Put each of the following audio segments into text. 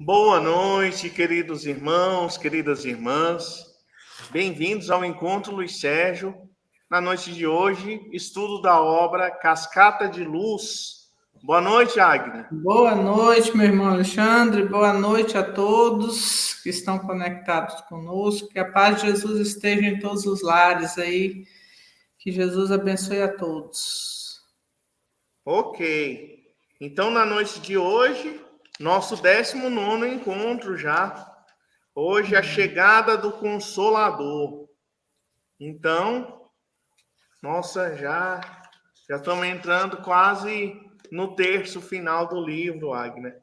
Boa noite, queridos irmãos, queridas irmãs. Bem-vindos ao Encontro Luiz Sérgio. Na noite de hoje, estudo da obra Cascata de Luz. Boa noite, Agnes. Boa noite, meu irmão Alexandre. Boa noite a todos que estão conectados conosco. Que a paz de Jesus esteja em todos os lares aí. Que Jesus abençoe a todos. Ok. Então, na noite de hoje, nosso 19º encontro já. Hoje, a chegada do Consolador. Então, nossa, já estamos entrando quase no terço final do livro, Agnes.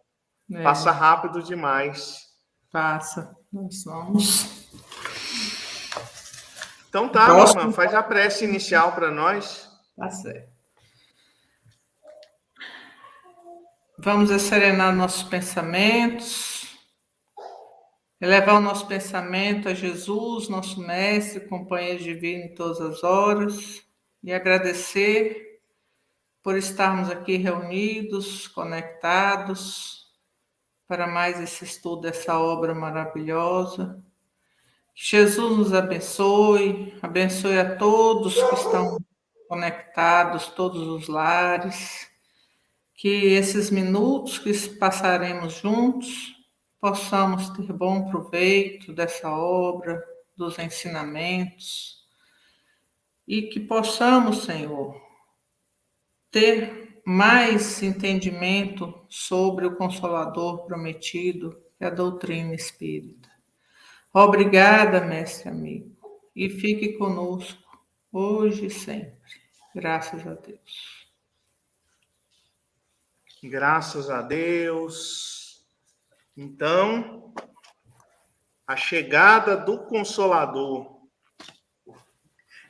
Passa rápido demais. Passa. Nós vamos. Então tá, minha irmã, faz a prece inicial para nós. Tá certo. Vamos serenar nossos pensamentos, elevar o nosso pensamento a Jesus, nosso mestre, companheiro divino em todas as horas, e agradecer por estarmos aqui reunidos, conectados, para mais esse estudo dessa obra maravilhosa. Que Jesus nos abençoe, abençoe a todos que estão conectados, todos os lares, que esses minutos que passaremos juntos, possamos ter bom proveito dessa obra, dos ensinamentos, e que possamos, Senhor, ter mais entendimento sobre o Consolador prometido, que é a doutrina espírita. Obrigada, mestre amigo, e fique conosco hoje e sempre. Graças a Deus. Graças a Deus. Então, a chegada do Consolador.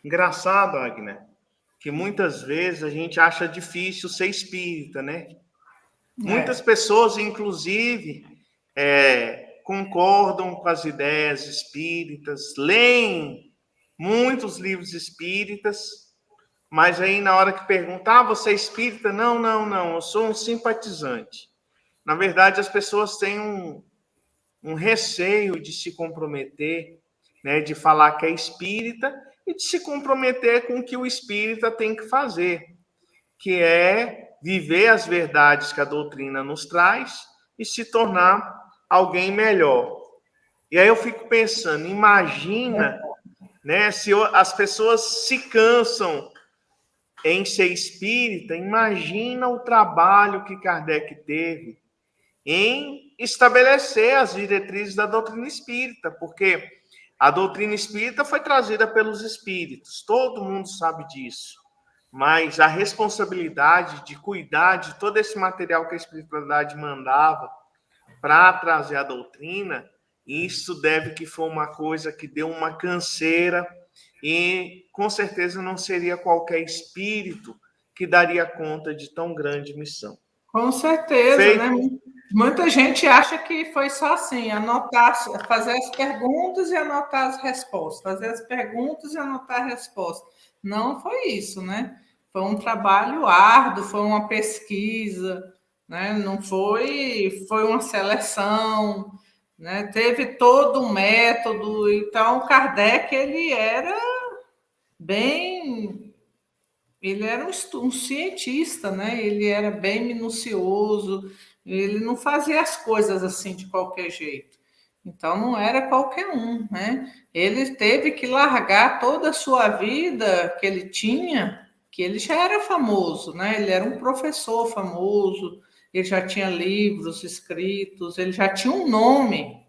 Engraçado, Agnes, que muitas vezes a gente acha difícil ser espírita, né? Muitas pessoas, inclusive, concordam com as ideias espíritas, leem muitos livros espíritas, mas aí na hora que perguntar, você é espírita? Não, eu sou um simpatizante. Na verdade, as pessoas têm um receio de se comprometer, né, de falar que é espírita e de se comprometer com o que o espírita tem que fazer, que é viver as verdades que a doutrina nos traz e se tornar alguém melhor. E aí eu fico pensando, imagina, né, se as pessoas se cansam em ser espírita, imagina o trabalho que Kardec teve em estabelecer as diretrizes da doutrina espírita, porque a doutrina espírita foi trazida pelos espíritos, todo mundo sabe disso, mas a responsabilidade de cuidar de todo esse material que a espiritualidade mandava para trazer a doutrina, isso deve que foi uma coisa que deu uma canseira e com certeza não seria qualquer espírito que daria conta de tão grande missão. Com certeza, né? Muita gente acha que foi só assim, anotar, fazer as perguntas e anotar as respostas, fazer as perguntas e anotar a resposta. Não foi isso, né? Foi um trabalho árduo, foi uma pesquisa, né? Não foi uma seleção, né? Teve todo um método. Então, Kardec, ele era um cientista, né? Ele era bem minucioso, ele não fazia as coisas assim de qualquer jeito. Então não era qualquer um, né? Ele teve que largar toda a sua vida que ele tinha, que ele já era famoso, né? Ele era um professor famoso, ele já tinha livros escritos, ele já tinha um nome,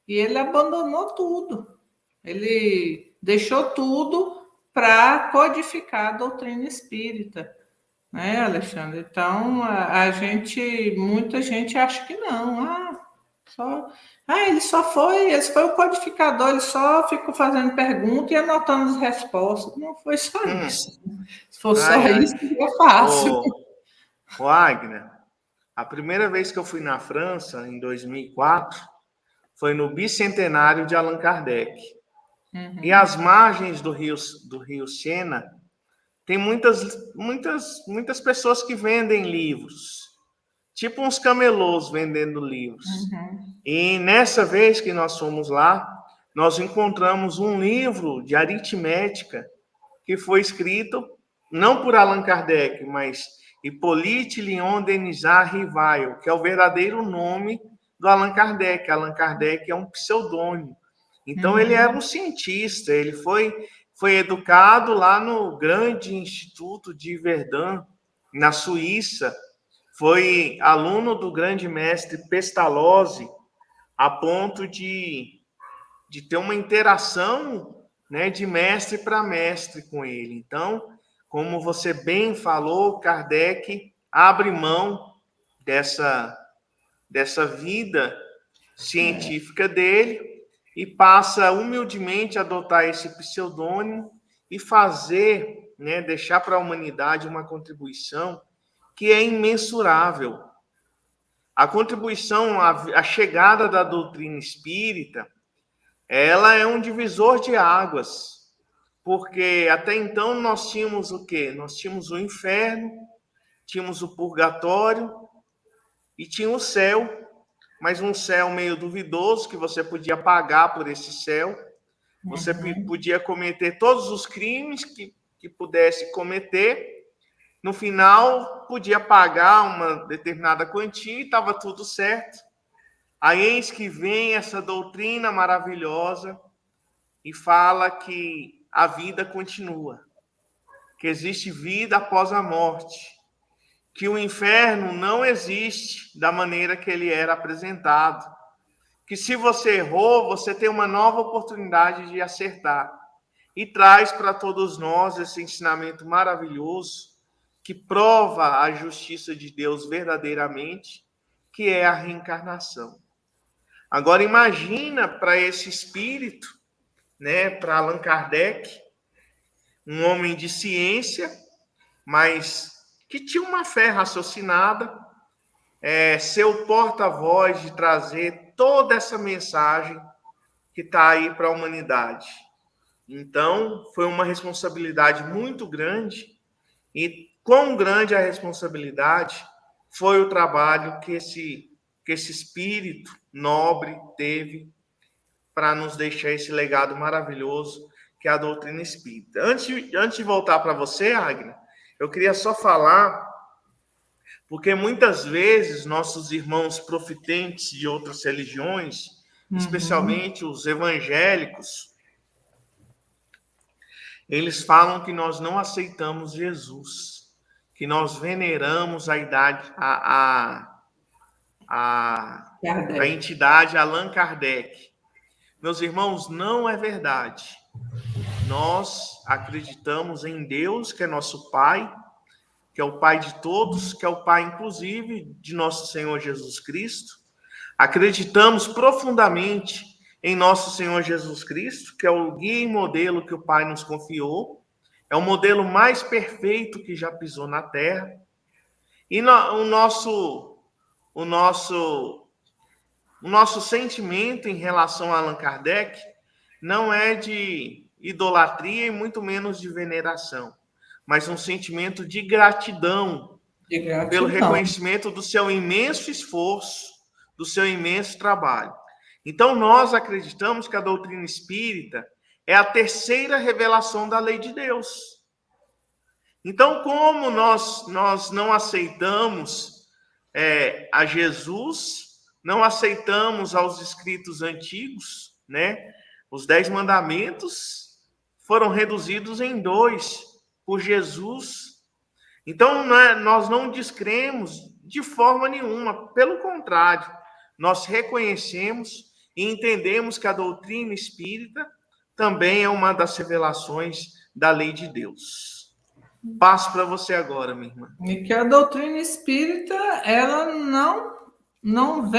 e ele abandonou tudo. Ele deixou tudo para codificar a doutrina espírita, né, Alexandre? Então, muita gente acha que não. Ele foi o codificador, ele só ficou fazendo pergunta e anotando as respostas. Não foi só isso. Se fosse só isso, seria fácil. Wagner, a primeira vez que eu fui na França, em 2004, foi no bicentenário de Allan Kardec. Uhum. E às margens do rio Sena, tem muitas pessoas que vendem livros. tipo uns camelôs vendendo livros. Uhum. E nessa vez que nós fomos lá, nós encontramos um livro de aritmética que foi escrito não por Allan Kardec, mas Hippolyte Léon Denisard Rivail, que é o verdadeiro nome do Allan Kardec. Allan Kardec é um pseudônimo. Então, ele era um cientista, ele foi educado lá no grande Instituto de Verdun, na Suíça, foi aluno do grande mestre Pestalozzi, a ponto de ter uma interação, né, de mestre para mestre com ele. Então, como você bem falou, Kardec abre mão dessa vida científica dele e passa humildemente a adotar esse pseudônimo e fazer, né, deixar para a humanidade uma contribuição que é imensurável. A contribuição, a chegada da doutrina espírita, ela é um divisor de águas, porque até então nós tínhamos o quê? Nós tínhamos o inferno, tínhamos o purgatório e tinha o céu, mas um céu meio duvidoso, que você podia pagar por esse céu, você podia cometer todos os crimes que pudesse cometer, no final podia pagar uma determinada quantia e estava tudo certo. Aí eis que vem essa doutrina maravilhosa e fala que a vida continua, que existe vida após a morte, que o inferno não existe da maneira que ele era apresentado, que se você errou, você tem uma nova oportunidade de acertar. E traz para todos nós esse ensinamento maravilhoso que prova a justiça de Deus verdadeiramente, que é a reencarnação. Agora imagina para esse espírito, né, para Allan Kardec, um homem de ciência, mas que tinha uma fé raciocinada, ser o porta-voz de trazer toda essa mensagem que está aí para a humanidade. Então, foi uma responsabilidade muito grande, e quão grande a responsabilidade foi o trabalho que esse espírito nobre teve para nos deixar esse legado maravilhoso que é a doutrina espírita. Antes de voltar para você, Agnes, eu queria só falar, porque muitas vezes nossos irmãos profitentes de outras religiões, especialmente os evangélicos, eles falam que nós não aceitamos Jesus, que nós veneramos a entidade Allan Kardec. Meus irmãos, não é verdade. Nós acreditamos em Deus, que é nosso Pai, que é o Pai de todos, que é o Pai, inclusive, de nosso Senhor Jesus Cristo. Acreditamos profundamente em nosso Senhor Jesus Cristo, que é o guia e modelo que o Pai nos confiou. É o modelo mais perfeito que já pisou na Terra. E o nosso sentimento em relação a Allan Kardec não é de idolatria e muito menos de veneração, mas um sentimento de gratidão, pelo reconhecimento do seu imenso esforço, do seu imenso trabalho. Então, nós acreditamos que a doutrina espírita é a terceira revelação da lei de Deus. Então, como nós não aceitamos a Jesus, não aceitamos aos escritos antigos, né? Os 10 mandamentos foram reduzidos em 2 por Jesus. Então, nós não descremos de forma nenhuma. Pelo contrário, nós reconhecemos e entendemos que a doutrina espírita também é uma das revelações da lei de Deus. Passo para você agora, minha irmã. E que a doutrina espírita, ela não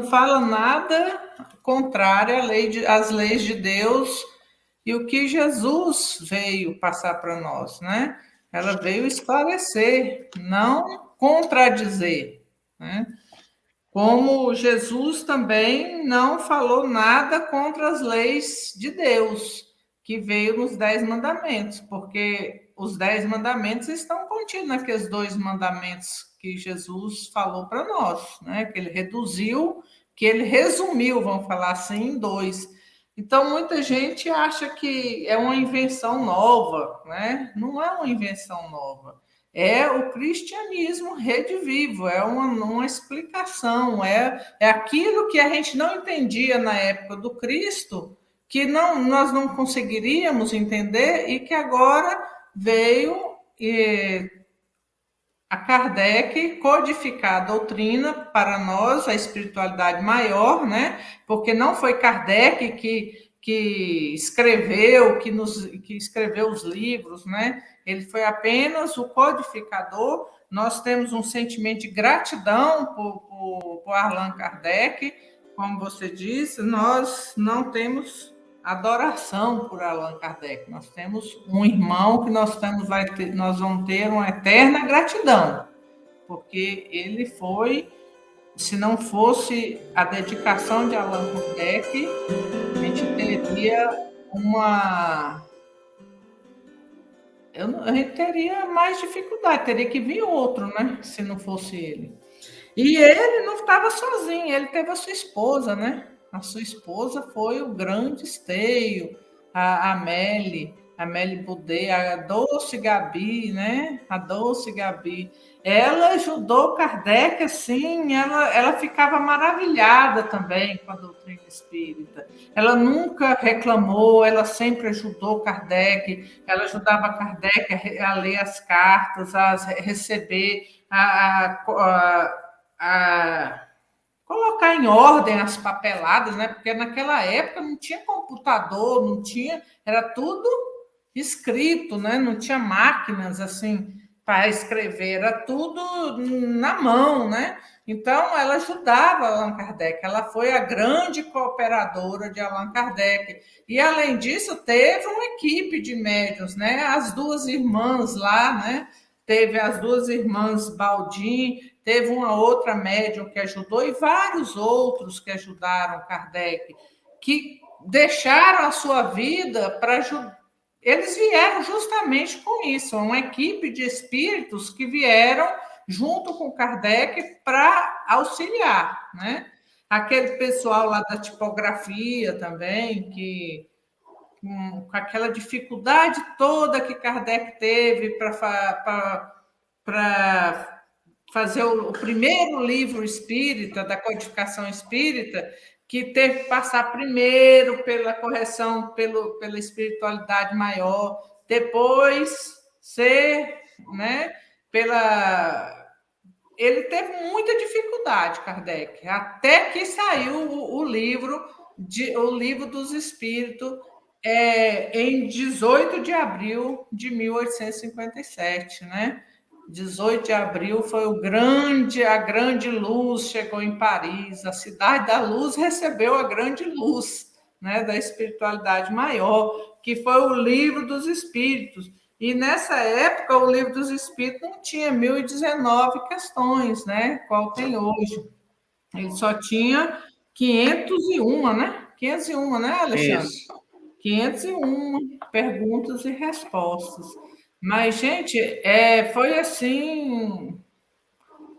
fala nada contrário às leis de Deus e o que Jesus veio passar para nós, né? Ela veio esclarecer, não contradizer, né? Como Jesus também não falou nada contra as leis de Deus, que veio nos 10 mandamentos, porque os 10 mandamentos estão contidos naqueles 2 mandamentos que Jesus falou para nós, né? Que ele reduziu, que ele resumiu, vamos falar assim, em 2. Então, muita gente acha que é uma invenção nova, né? Não é uma invenção nova. É o cristianismo redivivo, é uma explicação, é aquilo que a gente não entendia na época do Cristo, que nós não conseguiríamos entender e que agora veio a Kardec codificar a doutrina para nós, a espiritualidade maior, né? Porque não foi Kardec que escreveu, que escreveu os livros, né? Ele foi apenas o codificador. Nós temos um sentimento de gratidão por Allan Kardec, como você disse, nós não temos adoração por Allan Kardec. Nós temos um irmão que nós vamos ter uma eterna gratidão, porque ele foi, se não fosse a dedicação de Allan Kardec, a gente teria a gente teria mais dificuldade, teria que vir outro, né? Se não fosse ele. E ele não estava sozinho, ele teve a sua esposa, né? A sua esposa foi o grande esteio, a Amélie Boudet, a Doce Gabi, né? A Doce Gabi. Ela ajudou Kardec, assim, ela ficava maravilhada também com a doutrina espírita. Ela nunca reclamou, ela sempre ajudou Kardec, ela ajudava Kardec a ler as cartas, a receber, a colocar em ordem as papeladas, né? Porque naquela época não tinha computador, não tinha, era tudo escrito, né? Não tinha máquinas assim para escrever, era tudo na mão, né? Então ela ajudava Allan Kardec, ela foi a grande cooperadora de Allan Kardec. E além disso, teve uma equipe de médiuns, né? As duas irmãs lá, né? Teve as duas irmãs Baldin, teve uma outra médium que ajudou e vários outros que ajudaram Kardec, que deixaram a sua vida para ajudar. Eles vieram justamente com isso, uma equipe de espíritos que vieram junto com Kardec para auxiliar, né? Aquele pessoal lá da tipografia também, que com aquela dificuldade toda que Kardec teve para fazer o primeiro livro espírita, da codificação espírita, que teve que passar primeiro pela correção, pela espiritualidade maior, depois ser, né, Ele teve muita dificuldade, Kardec, até que saiu o livro dos Espíritos, em 18 de abril de 1857, né? 18 de abril foi a grande luz chegou em Paris, a cidade da luz recebeu a grande luz, né, da espiritualidade maior, que foi o Livro dos Espíritos. E nessa época o Livro dos Espíritos não tinha 1019 questões, né, qual tem hoje. Ele só tinha 501, né? 501, né, Alexandre? Isso. 501 perguntas e respostas. Mas, gente, foi assim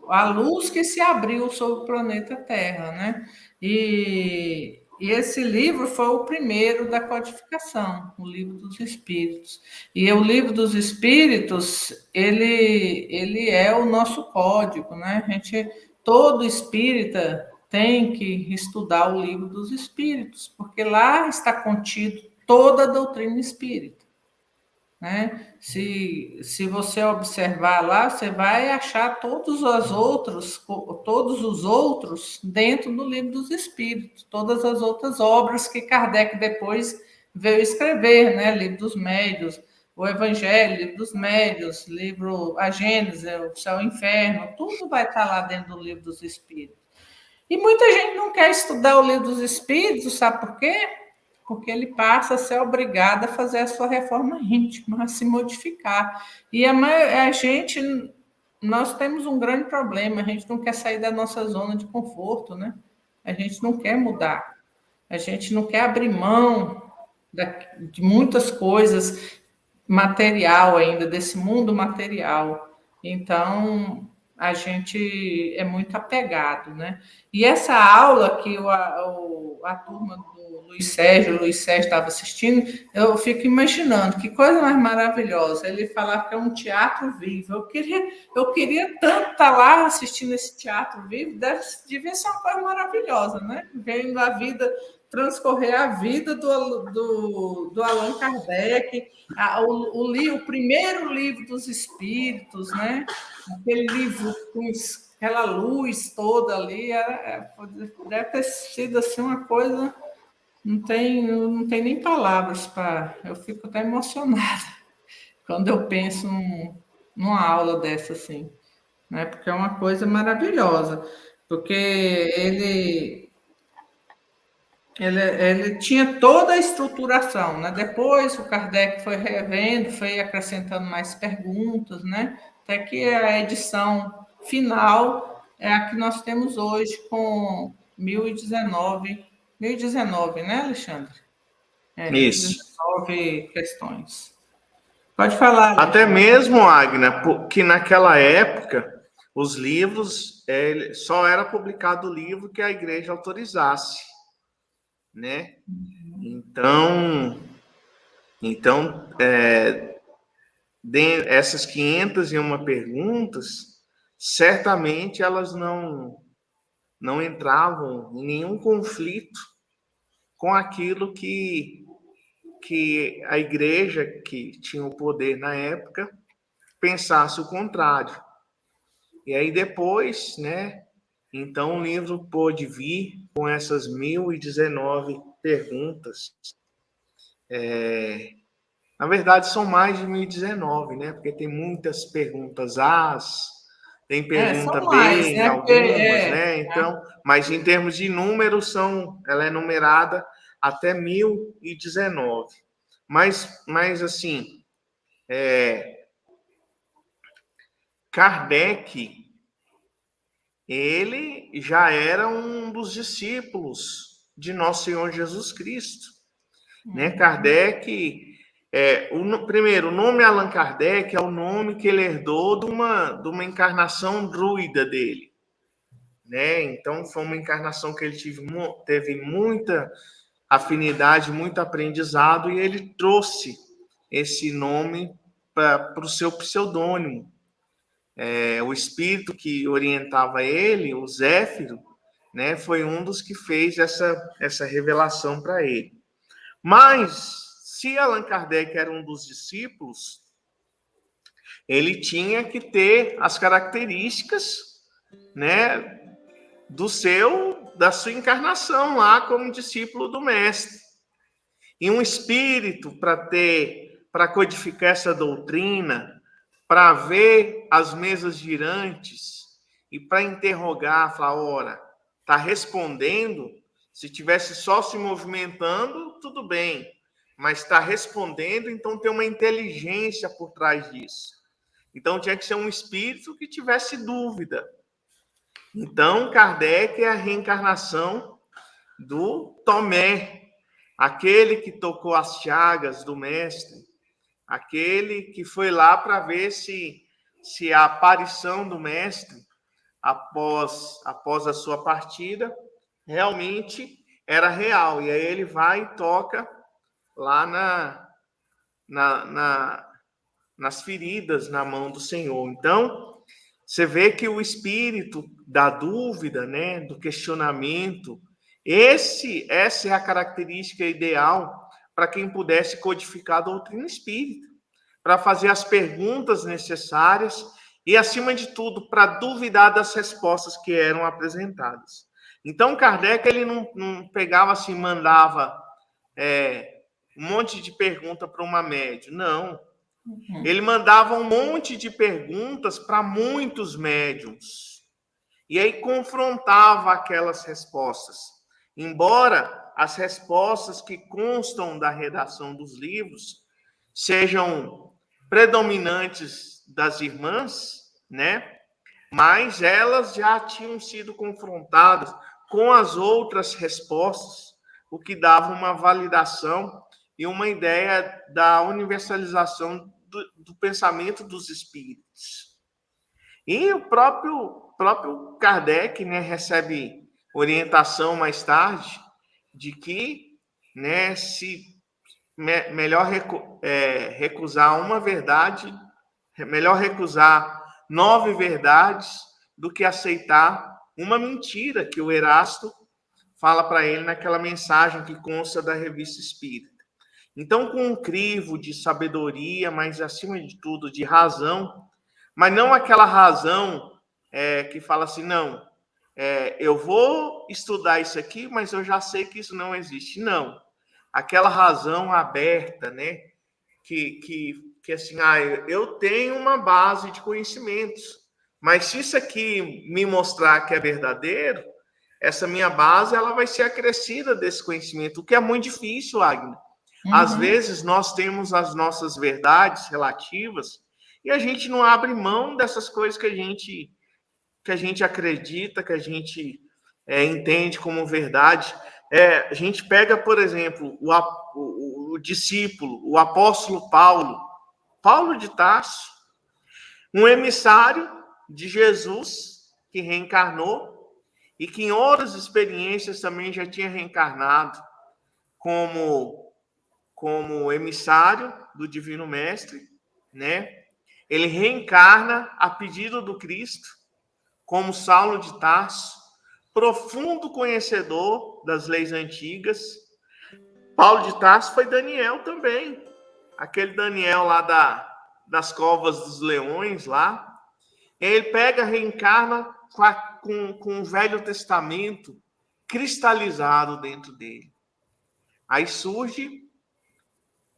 a luz que se abriu sobre o planeta Terra, né? E esse livro foi o primeiro da codificação, o Livro dos Espíritos. E o Livro dos Espíritos, ele é o nosso código, né? Todo espírita tem que estudar o Livro dos Espíritos, porque lá está contido toda a doutrina espírita, né? Se você observar lá, você vai achar todos os outros dentro do Livro dos Espíritos, todas as outras obras que Kardec depois veio escrever, né? Livro dos Médiuns, o Evangelho, Livro dos Médiuns, livro A Gênese, o Céu e o Inferno, tudo vai estar lá dentro do Livro dos Espíritos. E muita gente não quer estudar o Livro dos Espíritos, sabe por quê? Porque ele passa a ser obrigado a fazer a sua reforma íntima, a se modificar. E nós temos um grande problema, a gente não quer sair da nossa zona de conforto, né? A gente não quer mudar, a gente não quer abrir mão de muitas coisas material ainda, desse mundo material. Então, a gente é muito apegado, né? E essa aula que a turma do Luiz Sérgio estava assistindo, eu fico imaginando que coisa mais maravilhosa. Ele falava que é um teatro vivo. Eu queria tanto estar lá assistindo esse teatro vivo, devia ser uma coisa maravilhosa, né? Vendo a vida, transcorrer a vida do Allan Kardec, o primeiro livro dos Espíritos, né? Aquele livro com aquela luz toda ali, deve ter sido assim uma coisa, não tem nem palavras para. Eu fico até emocionada quando eu penso numa aula dessa assim, né? Porque é uma coisa maravilhosa, porque ele tinha toda a estruturação, né? Depois o Kardec foi revendo, foi acrescentando mais perguntas, né? Até que a edição final é a que nós temos hoje com 1019, né, Alexandre? Mil e Isso. 19 questões. Pode falar, Até Alexandre. mesmo, Agna, porque naquela época os livros só era publicado o livro que a igreja autorizasse, né? Então essas 501 perguntas, certamente elas não entravam em nenhum conflito com aquilo que a igreja, que tinha o poder na época, pensasse o contrário. E aí depois, né? Então o livro pôde vir com essas 1019 perguntas. Na verdade, são mais de 1019, né? Porque tem muitas perguntas tem pergunta São mais, B em né? algumas, né? Então, mas em termos de números, ela é numerada até 1019. Mas assim, Kardec, ele já era um dos discípulos de Nosso Senhor Jesus Cristo, né? Kardec, primeiro, o nome Allan Kardec é o nome que ele herdou de uma encarnação druida dele, né? Então, foi uma encarnação que ele teve muita afinidade, muito aprendizado, e ele trouxe esse nome para o seu pseudônimo. O espírito que orientava ele, o Zéfiro, né, foi um dos que fez essa revelação para ele. Mas, se Allan Kardec era um dos discípulos, ele tinha que ter as características, né, da sua encarnação lá como discípulo do mestre. E um espírito para codificar essa doutrina, para ver as mesas girantes e para interrogar, falar, ora, está respondendo? Se tivesse só se movimentando, tudo bem, mas está respondendo, então tem uma inteligência por trás disso. Então tinha que ser um espírito que tivesse dúvida. Então Kardec é a reencarnação do Tomé, aquele que tocou as chagas do mestre, aquele que foi lá para ver se a aparição do mestre após a sua partida realmente era real. E aí ele vai e toca lá nas feridas na mão do Senhor. Então, você vê que o espírito da dúvida, né, do questionamento, essa é a característica ideal para quem pudesse codificar a doutrina espírita, para fazer as perguntas necessárias e, acima de tudo, para duvidar das respostas que eram apresentadas. Então, Kardec, ele não pegava assim, mandava um monte de pergunta para uma médium, não. Ele mandava um monte de perguntas para muitos médiums. E aí confrontava aquelas respostas. Embora as respostas que constam da redação dos livros sejam predominantes das irmãs, né? Mas elas já tinham sido confrontadas com as outras respostas, o que dava uma validação e uma ideia da universalização do pensamento dos espíritos. E o próprio Kardec, né, recebe orientação mais tarde de que, né, se melhor recusar uma verdade, melhor recusar 9 verdades do que aceitar uma mentira que o Erasto fala para ele naquela mensagem que consta da Revista Espírita. Então, com um crivo de sabedoria, mas acima de tudo de razão, mas não aquela razão que fala assim, não, eu vou estudar isso aqui, mas eu já sei que isso não existe. Não. Aquela razão aberta, né? Que assim, eu tenho uma base de conhecimentos, mas se isso aqui me mostrar que é verdadeiro, essa minha base ela vai ser acrescida desse conhecimento, o que é muito difícil, Agnes. Às vezes nós temos as nossas verdades relativas e a gente não abre mão dessas coisas que a gente acredita, que a gente entende como verdade. A gente pega, por exemplo, o discípulo, o apóstolo Paulo de Tarso, um emissário de Jesus que reencarnou e que em outras experiências também já tinha reencarnado como emissário do Divino Mestre, né? Ele reencarna a pedido do Cristo, como Saulo de Tarso, profundo conhecedor das leis antigas. Paulo de Tarso foi Daniel também, aquele Daniel lá das covas dos leões lá. Ele pega, reencarna com o Velho Testamento cristalizado dentro dele. Aí surge,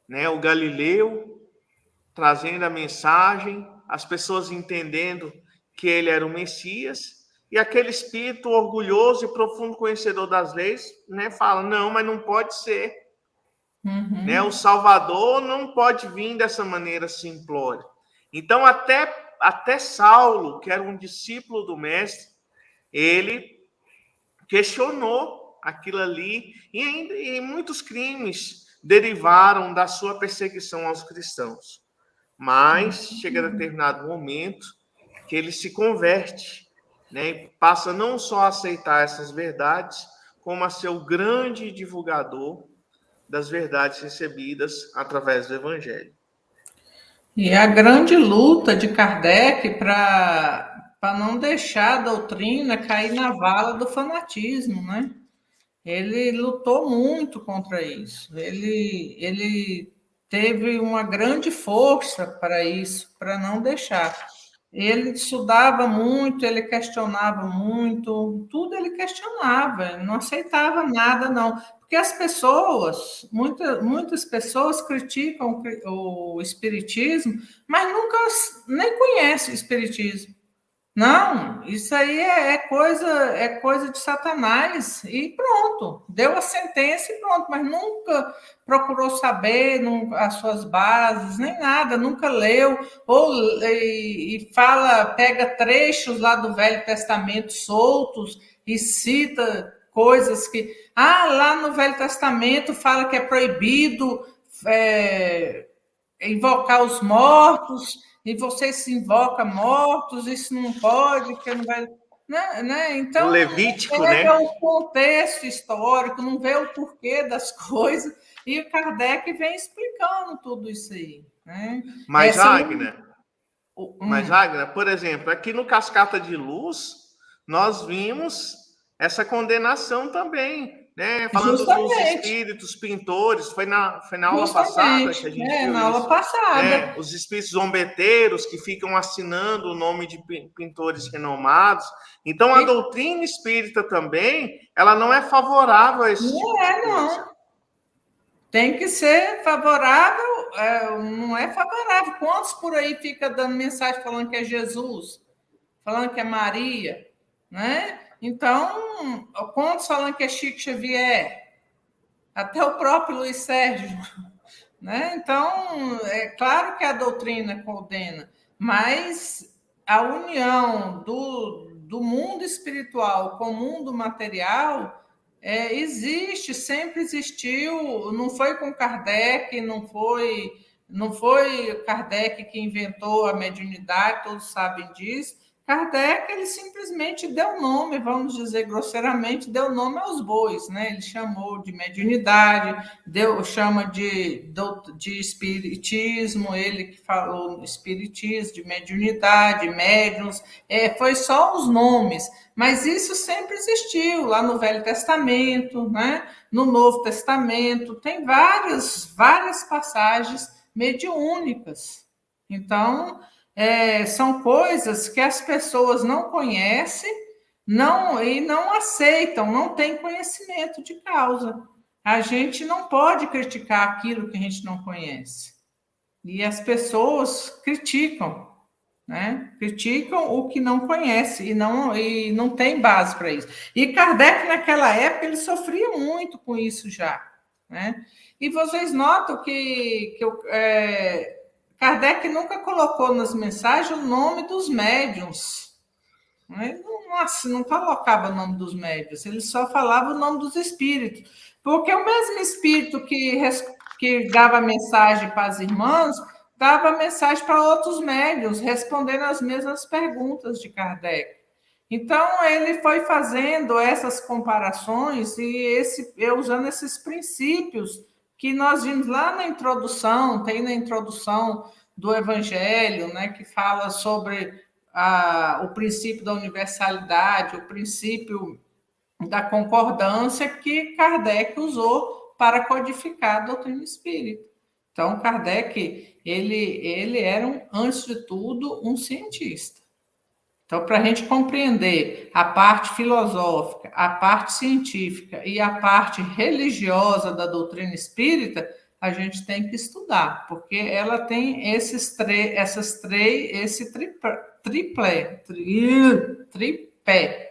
né, o Galileu trazendo a mensagem, as pessoas entendendo que ele era o Messias, e aquele espírito orgulhoso e profundo conhecedor das leis, né, fala, não, mas não pode ser. Né, o Salvador não pode vir dessa maneira simplória. Então, até Saulo, que era um discípulo do Mestre, ele questionou aquilo ali, e muitos crimes derivaram da sua perseguição aos cristãos. Mas chega a determinado momento que ele se converte, né? E passa não só a aceitar essas verdades, como a ser o grande divulgador das verdades recebidas através do Evangelho. E a grande luta de Kardec para não deixar a doutrina cair na vala do fanatismo, né? Ele lutou muito contra isso. Ele teve uma grande força para isso, para não deixar. Ele estudava muito, ele questionava muito, tudo ele questionava, não aceitava nada, não. Porque as pessoas, muitas pessoas criticam o espiritismo, mas nunca nem conhecem o espiritismo. Não, isso aí é coisa de Satanás e pronto, deu a sentença e pronto, mas nunca procurou saber as suas bases, nem nada, nunca leu, e fala, pega trechos lá do Velho Testamento soltos e cita coisas que, lá no Velho Testamento fala que é proibido invocar os mortos, e você se invoca mortos, isso não pode, que não vai. Né? Então, o Levítico, pega né? o contexto histórico, não vê o porquê das coisas, e o Kardec vem explicando tudo isso aí. Né? Mas, Agna, por exemplo, aqui no Cascata de Luz, nós vimos essa condenação também, né? Falando dos espíritos pintores, foi na aula passada que a gente viu na isso. Aula passada. Os espíritos zombeteiros que ficam assinando o nome de pintores renomados. Então, a doutrina espírita também, ela não é favorável a esse tipo de coisa. Não. Tem que ser favorável, não é favorável. Quantos por aí fica dando mensagem falando que é Jesus, falando que é Maria, né? Então, quantos falando que é Chico Xavier? Até o próprio Luiz Sérgio, né? Então, é claro que a doutrina condena, mas a união do mundo espiritual com o mundo material existe, sempre existiu, não foi com Kardec, não foi Kardec que inventou a mediunidade, todos sabem disso, Kardec, ele simplesmente deu nome, vamos dizer grosseiramente, deu nome aos bois, né? Ele chamou de mediunidade, chama de espiritismo, ele que falou espiritismo, de mediunidade, médiuns, foi só os nomes, mas isso sempre existiu lá no Velho Testamento, né? No Novo Testamento, tem várias passagens mediúnicas. Então, são coisas que as pessoas não conhecem e não aceitam, não têm conhecimento de causa. A gente não pode criticar aquilo que a gente não conhece. E as pessoas criticam, né? Criticam o que não conhece e não tem base para isso. E Kardec, naquela época, ele sofria muito com isso já, né? E vocês notam que Kardec nunca colocou nas mensagens o nome dos médiuns. Ele não colocava o nome dos médiuns, ele só falava o nome dos espíritos. Porque o mesmo espírito que dava mensagem para as irmãs, dava mensagem para outros médiuns, respondendo as mesmas perguntas de Kardec. Então, ele foi fazendo essas comparações e usando esses princípios que nós vimos lá na introdução, tem na introdução do Evangelho, né, que fala sobre o princípio da universalidade, o princípio da concordância que Kardec usou para codificar a doutrina espírita. Então, Kardec, ele era, antes de tudo, um cientista. Então, para a gente compreender a parte filosófica, a parte científica e a parte religiosa da doutrina espírita, a gente tem que estudar, porque ela tem esse tripé,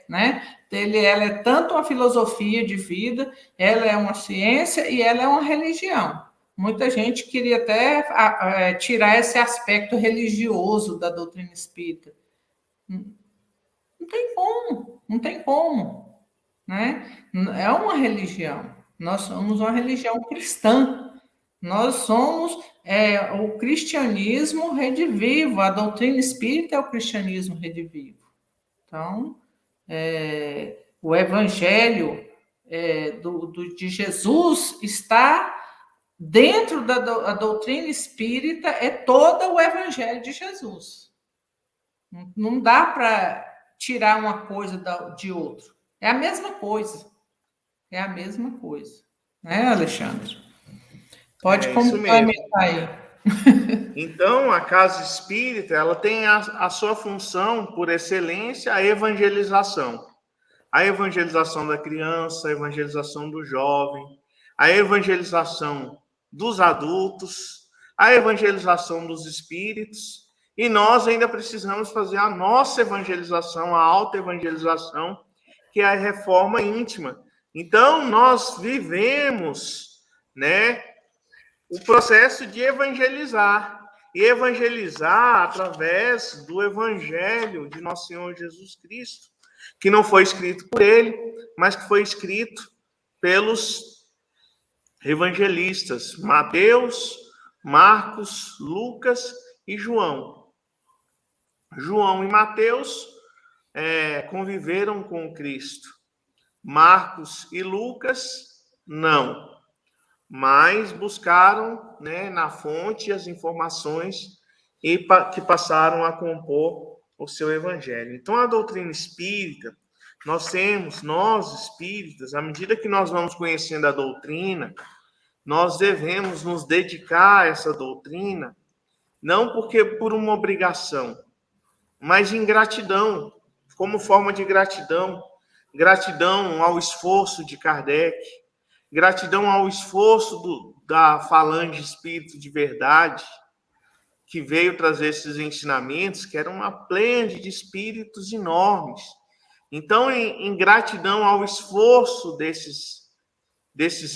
né? Ela é tanto uma filosofia de vida, ela é uma ciência e ela é uma religião. Muita gente queria até tirar esse aspecto religioso da doutrina espírita. Não tem como, né? É uma religião. Nós somos uma religião cristã. Nós somos o cristianismo redivivo. A doutrina espírita é o cristianismo redivivo. Então, o evangelho de Jesus está dentro da doutrina espírita, é todo o evangelho de Jesus. Não dá para tirar uma coisa de outro. É a mesma coisa. É a mesma coisa. Né, Alexandre? Pode complementar aí. Então, a casa espírita, ela tem a sua função, por excelência, a evangelização. A evangelização da criança, a evangelização do jovem, a evangelização dos adultos, a evangelização dos espíritos, e nós ainda precisamos fazer a nossa evangelização, a auto-evangelização, que é a reforma íntima. Então, nós vivemos, né, o processo de evangelizar, e evangelizar através do evangelho de nosso Senhor Jesus Cristo, que não foi escrito por ele, mas que foi escrito pelos evangelistas Mateus, Marcos, Lucas e João. João e Mateus conviveram com Cristo. Marcos e Lucas, não. Mas buscaram, né, na fonte as informações que passaram a compor o seu evangelho. Então, a doutrina espírita, nós espíritas, à medida que nós vamos conhecendo a doutrina, nós devemos nos dedicar a essa doutrina, não porque por uma obrigação, mas em gratidão, como forma de gratidão. Gratidão ao esforço de Kardec, gratidão ao esforço da Falange Espírito de Verdade, que veio trazer esses ensinamentos, que era uma plêiade de espíritos enormes. Então, em gratidão ao esforço desses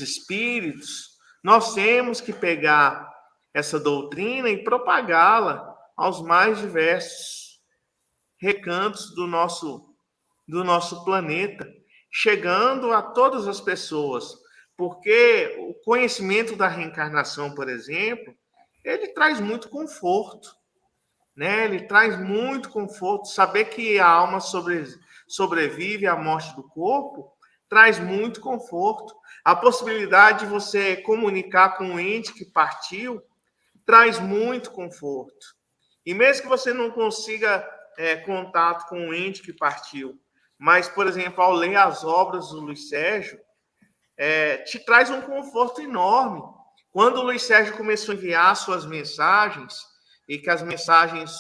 espíritos, nós temos que pegar essa doutrina e propagá-la aos mais diversos recantos do nosso planeta, chegando a todas as pessoas. Porque o conhecimento da reencarnação, por exemplo, ele traz muito conforto, né? Ele traz muito conforto. Saber que a alma sobrevive à morte do corpo traz muito conforto. A possibilidade de você comunicar com um ente que partiu traz muito conforto. E mesmo que você não consiga contato com o ente que partiu, mas, por exemplo, ao ler as obras do Luiz Sérgio, te traz um conforto enorme. Quando o Luiz Sérgio começou a enviar suas mensagens, e que as mensagens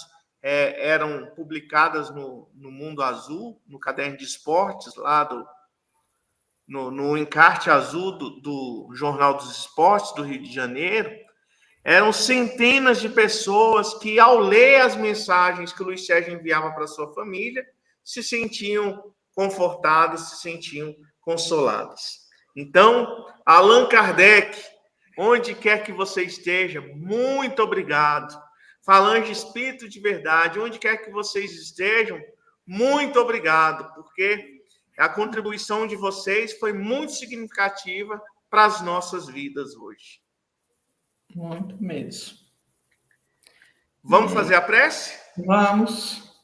eram publicadas no Mundo Azul, no caderno de esportes, lá no encarte azul do Jornal dos Esportes do Rio de Janeiro, eram centenas de pessoas que, ao ler as mensagens que o Luiz Sérgio enviava para sua família, se sentiam confortadas, se sentiam consoladas. Então, Allan Kardec, onde quer que você esteja, muito obrigado. Falange Espírito de Verdade, onde quer que vocês estejam, muito obrigado, porque a contribuição de vocês foi muito significativa para as nossas vidas hoje. Muito mesmo. Vamos fazer a prece? Vamos.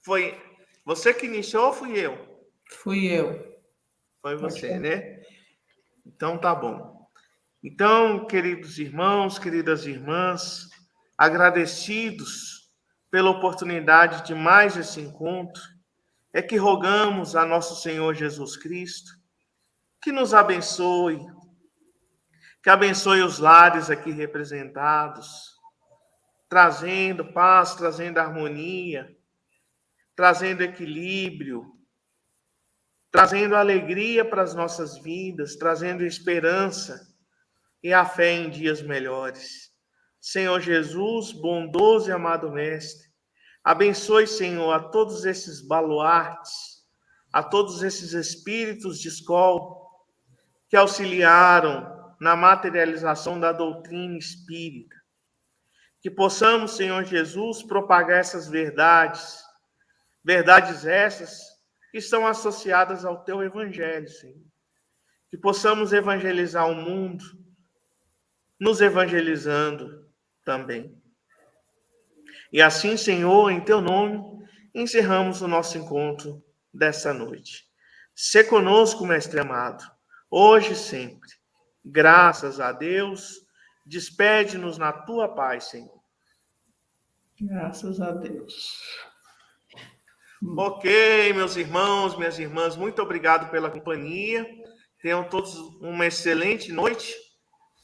Foi você que iniciou ou fui eu? Fui eu. Foi você, né? Então tá bom. Então, queridos irmãos, queridas irmãs, agradecidos pela oportunidade de mais esse encontro, é que rogamos a nosso Senhor Jesus Cristo que nos abençoe, que abençoe os lares aqui representados, trazendo paz, trazendo harmonia, trazendo equilíbrio, trazendo alegria para as nossas vidas, trazendo esperança e a fé em dias melhores. Senhor Jesus, bondoso e amado Mestre, abençoe, Senhor, a todos esses baluartes, a todos esses espíritos de escola que auxiliaram na materialização da doutrina espírita. Que possamos, Senhor Jesus, propagar essas verdades essas que estão associadas ao Teu Evangelho, Senhor. Que possamos evangelizar o mundo, nos evangelizando também. E assim, Senhor, em Teu nome, encerramos o nosso encontro dessa noite. Sê conosco, Mestre amado, hoje e sempre. Graças a Deus, despede-nos na Tua paz, Senhor. Graças a Deus. Ok, meus irmãos, minhas irmãs, muito obrigado pela companhia. Tenham todos uma excelente noite,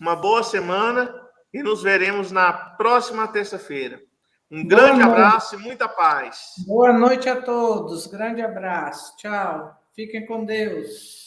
uma boa semana e nos veremos na próxima terça-feira. Um grande abraço e muita paz. Boa noite a todos. Grande abraço. Tchau. Fiquem com Deus.